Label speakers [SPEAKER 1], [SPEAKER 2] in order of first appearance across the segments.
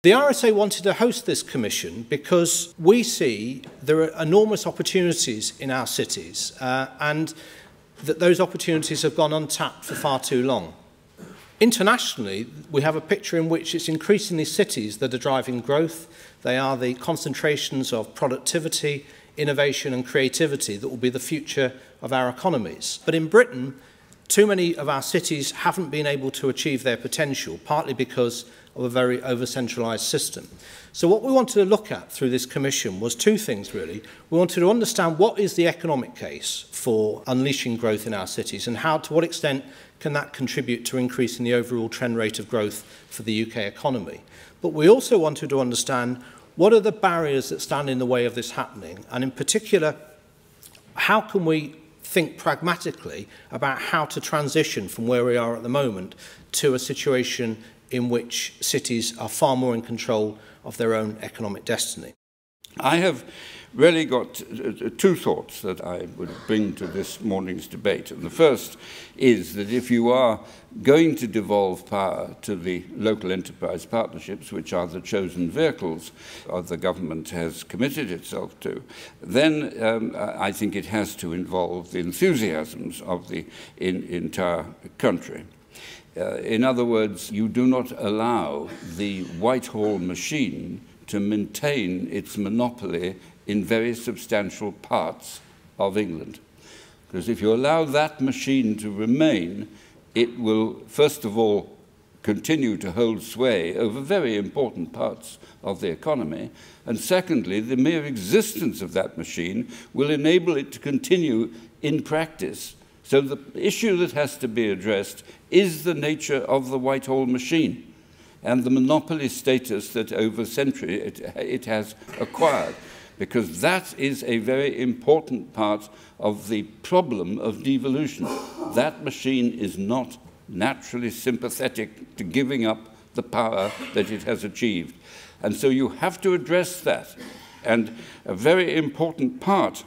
[SPEAKER 1] The RSA wanted to host this commission because we see there are enormous opportunities in our cities and that those opportunities have gone untapped for far too long. Internationally, we have a picture in which it's increasingly cities that are driving growth. They are the concentrations of productivity, innovation and creativity that will be the future of our economies. But in Britain, too many of our cities haven't been able to achieve their potential, partly because of a very over-centralised system. So what we wanted to look at through this commission was two things, really. We wanted to understand what is the economic case for unleashing growth in our cities and how, to what extent can that contribute to increasing the overall trend rate of growth for the UK economy. But we also wanted to understand what are the barriers that stand in the way of this happening, and in particular, how can we think pragmatically about how to transition from where we are at the moment to a situation in which cities are far more in control of their own economic destiny.
[SPEAKER 2] I have really got two thoughts that I would bring to this morning's debate. And the first is that if you are going to devolve power to the local enterprise partnerships, which are the chosen vehicles the government has committed itself to, then I think it has to involve the enthusiasms of the entire country. In other words, you do not allow the Whitehall machine to maintain its monopoly in very substantial parts of England. Because if you allow that machine to remain, it will, first of all, continue to hold sway over very important parts of the economy. And secondly, the mere existence of that machine will enable it to continue in practice. So the issue that has to be addressed is the nature of the Whitehall machine and the monopoly status that over centuries it has acquired, because that is a very important part of the problem of devolution. That machine is not naturally sympathetic to giving up the power that it has achieved. And so you have to address that. And a very important part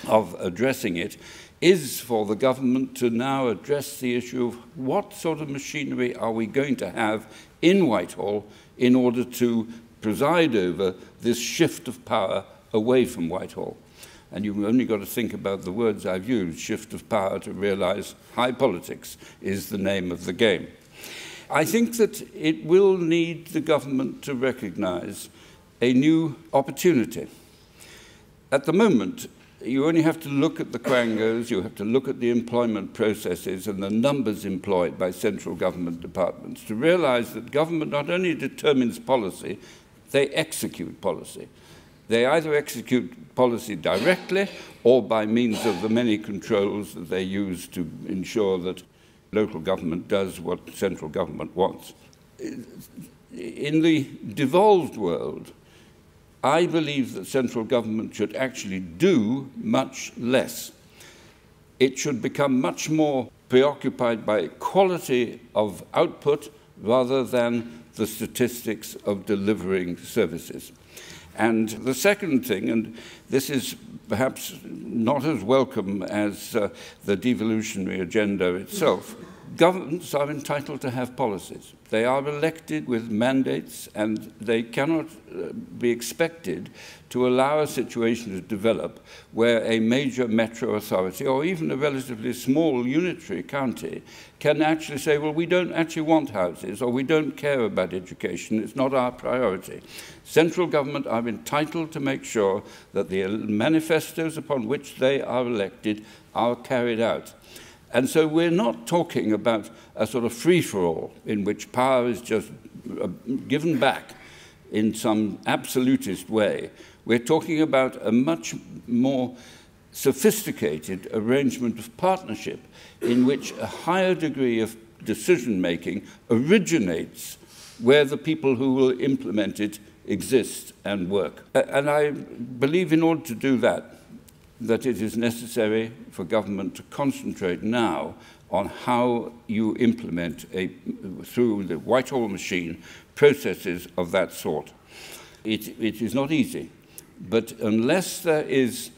[SPEAKER 2] of addressing it is for the government to now address the issue of what sort of machinery are we going to have in Whitehall in order to preside over this shift of power away from Whitehall. And you've only got to think about the words I've used, shift of power, to realize high politics is the name of the game. I think that it will need the government to recognize a new opportunity. At the moment, you only have to look at the quangos, you have to look at the employment processes and the numbers employed by central government departments to realize that government not only determines policy, they execute policy. They either execute policy directly or by means of the many controls that they use to ensure that local government does what central government wants. In the devolved world, I believe that central government should actually do much less. It should become much more preoccupied by quality of output rather than the statistics of delivering services. And the second thing, and this is perhaps not as welcome as the devolutionary agenda itself, governments are entitled to have policies. They are elected with mandates, and they cannot be expected to allow a situation to develop where a major metro authority or even a relatively small unitary county can actually say, well, we don't actually want houses, or we don't care about education, it's not our priority. Central government are entitled to make sure that the manifestos upon which they are elected are carried out. And so we're not talking about a sort of free-for-all in which power is just given back in some absolutist way. We're talking about a much more sophisticated arrangement of partnership in which a higher degree of decision-making originates where the people who will implement it exist and work. And I believe in order to do that, that it is necessary for government to concentrate now on how you implement, through the Whitehall machine, processes of that sort. It is not easy, but unless there is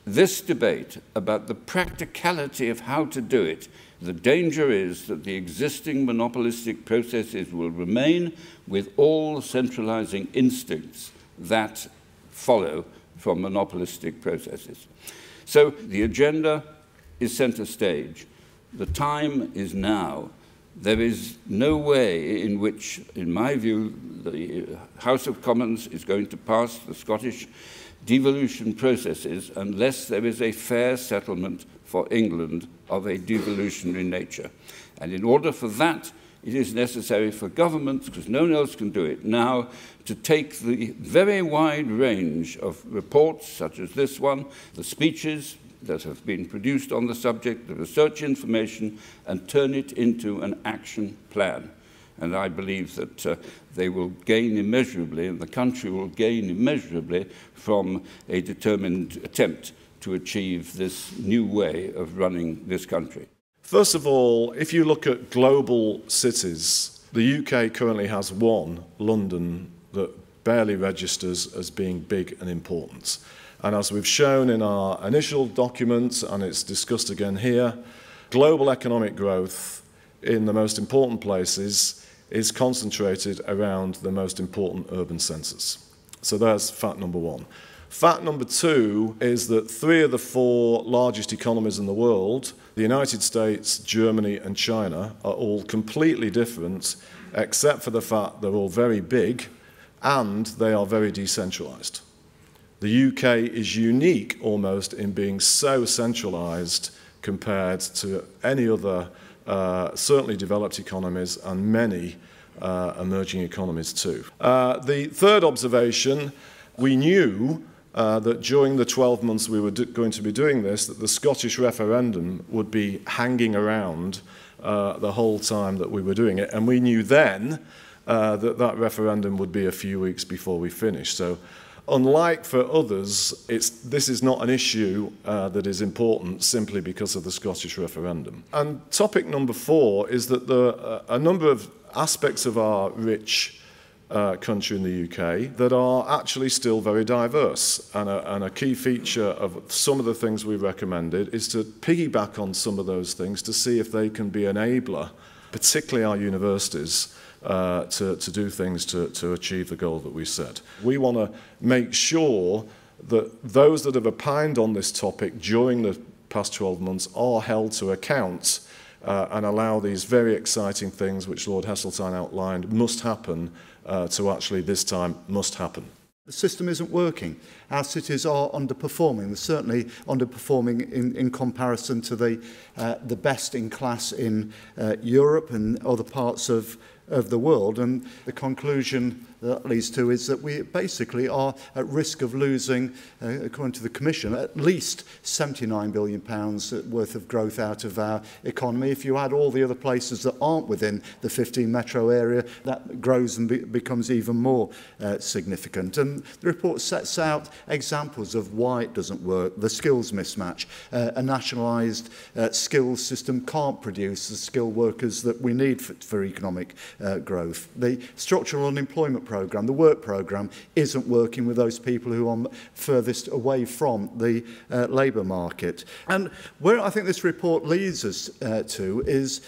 [SPEAKER 2] this debate about the practicality of how to do it, the danger is that the existing monopolistic processes will remain with all centralizing instincts that follow from monopolistic processes. So the agenda is center stage. The time is now. There is no way in which, in my view, the House of Commons is going to pass the Scottish devolution processes unless there is a fair settlement for England of a devolutionary nature. And in order for that, it is necessary for governments, because no one else can do it now, to take the very wide range of reports, such as this one, the speeches that have been produced on the subject, the research information, and turn it into an action plan. And I believe that they will gain immeasurably, and the country will gain immeasurably from a determined attempt to achieve this new way of running this country.
[SPEAKER 3] First of all, if you look at global cities, the UK currently has one, London, that barely registers as being big and important. And as we've shown in our initial document, and it's discussed again here, global economic growth in the most important places is concentrated around the most important urban centres. So there's fact number one. Fact number two is that 3 of the 4 largest economies in the world, the United States, Germany and China, are all completely different, except for the fact they're all very big and they are very decentralised. The UK is unique almost in being so centralised compared to any other, certainly developed economies and many emerging economies too. The third observation, we knew that during the 12 months we were going to be doing this, that the Scottish referendum would be hanging around the whole time that we were doing it. And we knew then that referendum would be a few weeks before we finished. So unlike for others, this is not an issue that is important simply because of the Scottish referendum. And topic number 4 is that a number of aspects of our rich country in the UK that are actually still very diverse. And a key feature of some of the things we recommended is to piggyback on some of those things to see if they can be enabler, particularly our universities, to do things to achieve the goal that we set. We want to make sure that those that have opined on this topic during the past 12 months are held to account and allow these very exciting things which Lord Heseltine outlined must happen to actually this time must happen.
[SPEAKER 4] The system isn't working. Our cities are underperforming. They're certainly underperforming in comparison to the best in class in Europe and other parts of the world. And the conclusion that leads to is that we basically are at risk of losing, according to the Commission, at least £79 billion worth of growth out of our economy. If you add all the other places that aren't within the 15 metro area, that grows and becomes even more significant. And the report sets out examples of why it doesn't work. The skills mismatch. A nationalised skills system can't produce the skilled workers that we need for economic growth. The structural unemployment programme, the work programme, isn't working with those people who are furthest away from the labour market. And where I think this report leads us to is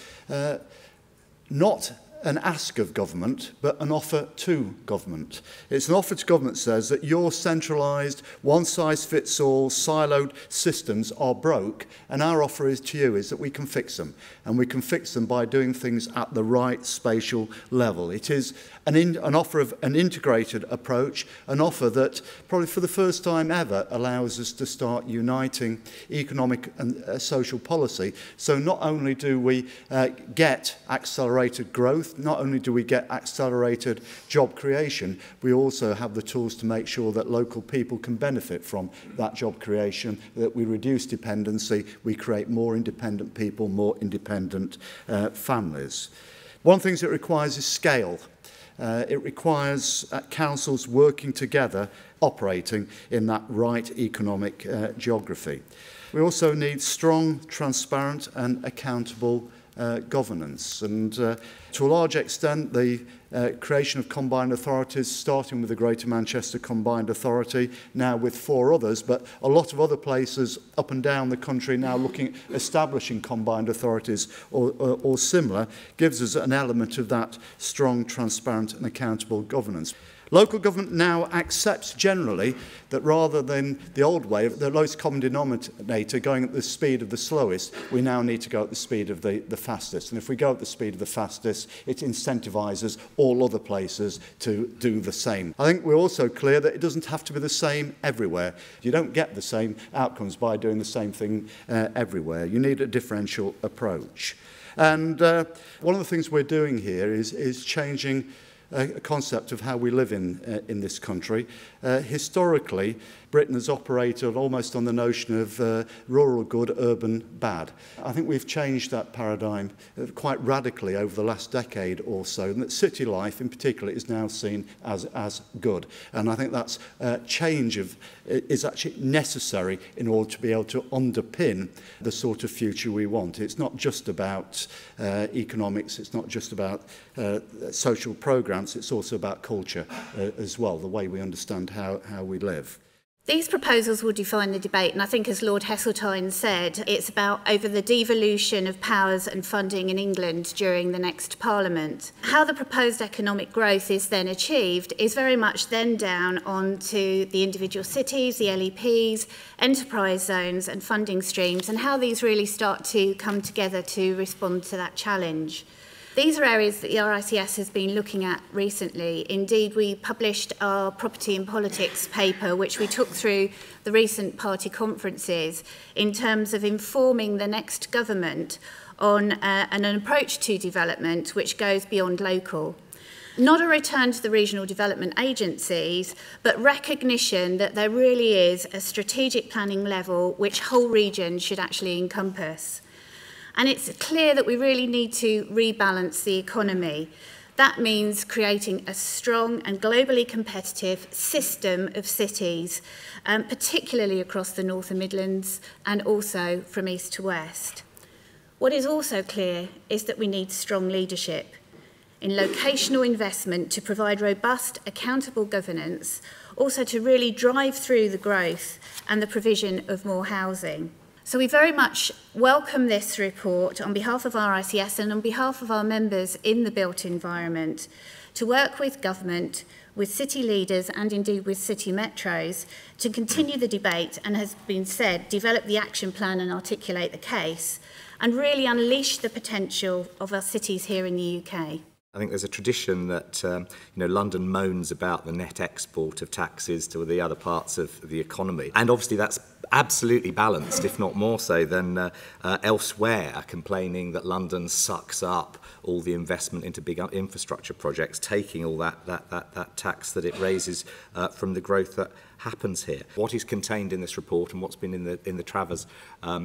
[SPEAKER 4] not an ask of government, but an offer to government. It's an offer to government that says that your centralised, one-size-fits-all, siloed systems are broke, and our offer to you is that we can fix them, and we can fix them by doing things at the right spatial level. It is an offer of an integrated approach, an offer that probably for the first time ever allows us to start uniting economic and social policy. So not only do we get accelerated growth, not only do we get accelerated job creation, we also have the tools to make sure that local people can benefit from that job creation, that we reduce dependency, we create more independent people, more independent families. One of the things it requires is scale. It requires councils working together, operating in that right economic geography. We also need strong, transparent and accountable governance. And to a large extent, the creation of combined authorities, starting with the Greater Manchester Combined Authority, now with 4 others, but a lot of other places up and down the country now looking at establishing combined authorities or similar, gives us an element of that strong, transparent and accountable governance. Local government now accepts generally that rather than the old way of the lowest common denominator going at the speed of the slowest, we now need to go at the speed of the fastest. And if we go at the speed of the fastest, it incentivises all other places to do the same. I think we're also clear that it doesn't have to be the same everywhere. You don't get the same outcomes by doing the same thing everywhere. You need a differential approach. And one of the things we're doing here is changing a concept of how we live in this country. Historically, Britain has operated almost on the notion of rural good, urban bad. I think we've changed that paradigm quite radically over the last decade or so, and that city life in particular is now seen as good. And I think that's change is actually necessary in order to be able to underpin the sort of future we want. It's not just about economics, it's not just about social programs, it's also about culture as well, the way we understand how we live.
[SPEAKER 5] These proposals will define the debate, and I think, as Lord Heseltine said, it's about over the devolution of powers and funding in England during the next Parliament. How the proposed economic growth is then achieved is very much then down onto the individual cities, the LEPs, enterprise zones and funding streams, and how these really start to come together to respond to that challenge. These are areas that the RICS has been looking at recently. Indeed, we published our Property and Politics paper, which we took through the recent party conferences in terms of informing the next government on an approach to development which goes beyond local. Not a return to the regional development agencies, but recognition that there really is a strategic planning level which whole regions should actually encompass. And it's clear that we really need to rebalance the economy. That means creating a strong and globally competitive system of cities, particularly across the North and Midlands and also from east to west. What is also clear is that we need strong leadership in locational investment to provide robust, accountable governance, also to really drive through the growth and the provision of more housing. So we very much welcome this report on behalf of RICS and on behalf of our members in the built environment to work with government, with city leaders and indeed with city metros to continue the debate and, as has been said, develop the action plan and articulate the case and really unleash the potential of our cities here in the UK.
[SPEAKER 6] I think there's a tradition that London moans about the net export of taxes to the other parts of the economy, and obviously that's absolutely balanced, if not more so than elsewhere, complaining that London sucks up all the investment into big infrastructure projects, taking all that tax that it raises from the growth that happens here. What is contained in this report and what's been in the Travers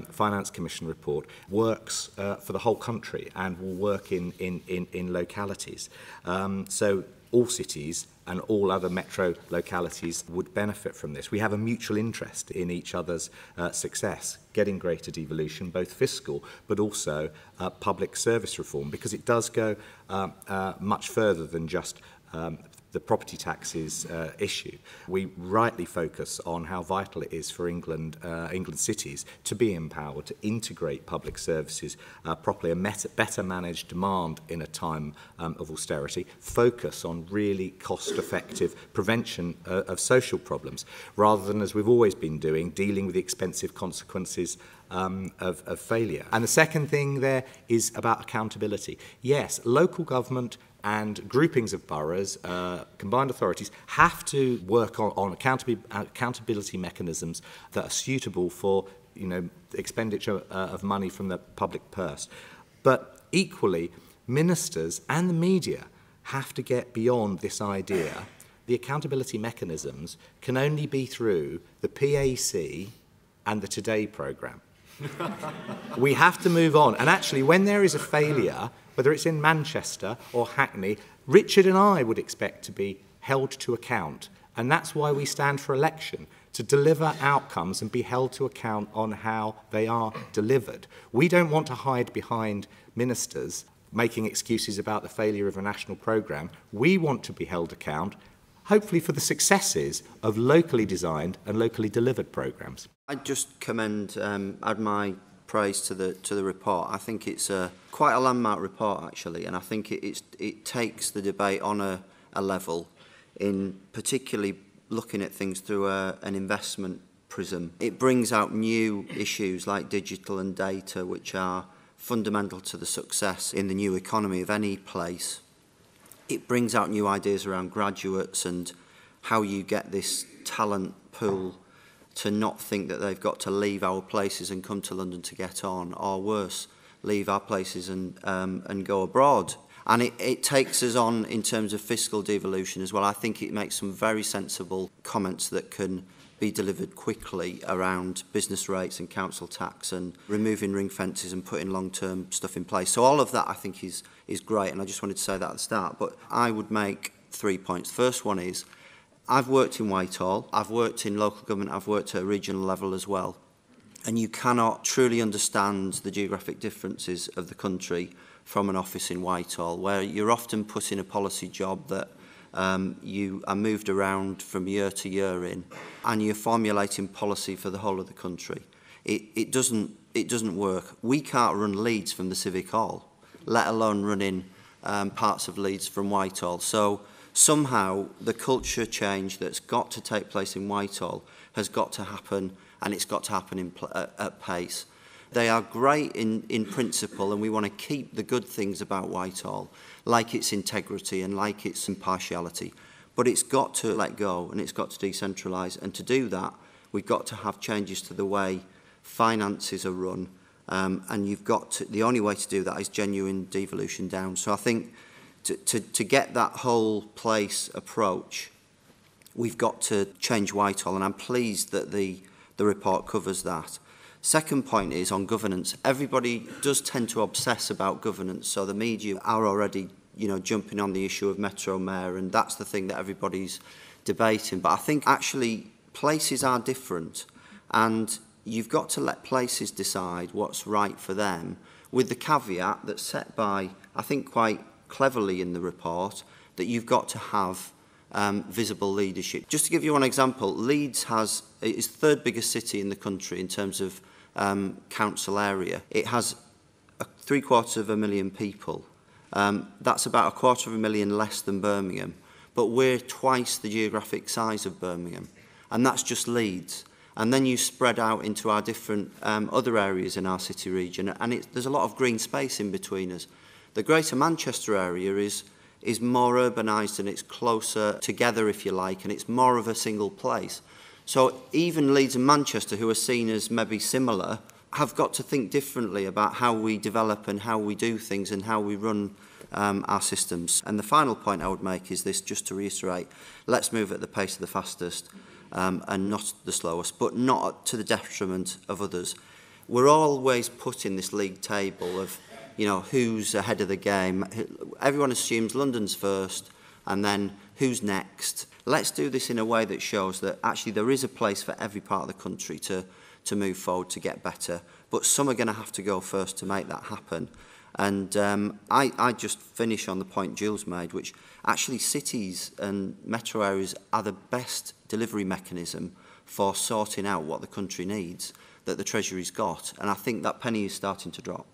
[SPEAKER 6] Finance Commission report works for the whole country and will work in localities. So all cities and all other metro localities would benefit from this. We have a mutual interest in each other's success, getting greater devolution, both fiscal but also public service reform, because it does go much further than just the property taxes issue. We rightly focus on how vital it is for England cities to be empowered, to integrate public services properly, a better managed demand in a time of austerity, focus on really cost-effective prevention of social problems, rather than, as we've always been doing, dealing with the expensive consequences of failure. And the second thing there is about accountability. Yes, local government and groupings of boroughs, combined authorities, have to work on accountability mechanisms that are suitable for expenditure of money from the public purse. But equally, ministers and the media have to get beyond this idea. The accountability mechanisms can only be through the PAC and the Today programme. We have to move on. And actually, when there is a failure, whether it's in Manchester or Hackney, Richard and I would expect to be held to account. And that's why we stand for election, to deliver outcomes and be held to account on how they are delivered. We don't want to hide behind ministers making excuses about the failure of a national programme. We want to be held account, hopefully for the successes of locally designed and locally delivered programmes.
[SPEAKER 7] I just commend, add my praise to the report. I think it's quite a landmark report actually, and I think it takes the debate on a level in particularly looking at things through an investment prism. It brings out new issues like digital and data, which are fundamental to the success in the new economy of any place. It brings out new ideas around graduates and how you get this talent pool to not think that they've got to leave our places and come to London to get on, or worse, leave our places and go abroad. And it takes us on in terms of fiscal devolution as well. I think it makes some very sensible comments that can be delivered quickly around business rates and council tax and removing ring fences and putting long-term stuff in place. So all of that I think is great, and I just wanted to say that at the start. But I would make 3 points. First one is, I've worked in Whitehall, I've worked in local government, I've worked at a regional level as well. And you cannot truly understand the geographic differences of the country from an office in Whitehall, where you're often put in a policy job that you are moved around from year to year in, and you're formulating policy for the whole of the country. It doesn't work. We can't run Leeds from the Civic Hall, let alone running parts of Leeds from Whitehall. So somehow the culture change that's got to take place in Whitehall has got to happen, and it's got to happen at pace. They are great in principle, and we want to keep the good things about Whitehall, like its integrity and like its impartiality. But it's got to let go, and it's got to decentralise. And to do that, we've got to have changes to the way finances are run. And you've got to, the only way to do that is genuine devolution down. So I think to get that whole place approach, we've got to change Whitehall, and I'm pleased that the report covers that. Second point is on governance. Everybody does tend to obsess about governance, so the media are already, jumping on the issue of Metro Mayor, and that's the thing that everybody's debating. But I think actually places are different, and you've got to let places decide what's right for them, with the caveat that's set by, I think quite cleverly in the report, that you've got to have visible leadership. Just to give you one example, Leeds is the third biggest city in the country in terms of council area. It has 750,000 people. That's about 250,000 less than Birmingham, but we're twice the geographic size of Birmingham, and that's just Leeds. And then you spread out into our different other areas in our city region, and there's a lot of green space in between us. The Greater Manchester area is more urbanised, and it's closer together, if you like, and it's more of a single place. So even Leeds and Manchester, who are seen as maybe similar, have got to think differently about how we develop and how we do things and how we run our systems. And the final point I would make is this, just to reiterate, let's move at the pace of the fastest and not the slowest, but not to the detriment of others. We're always put in this league table of, who's ahead of the game. Everyone assumes London's first and then who's next. Let's do this in a way that shows that actually there is a place for every part of the country to move forward, to get better. But some are going to have to go first to make that happen. And I just finish on the point Jules made, which actually cities and metro areas are the best delivery mechanism for sorting out what the country needs that the Treasury's got. And I think that penny is starting to drop.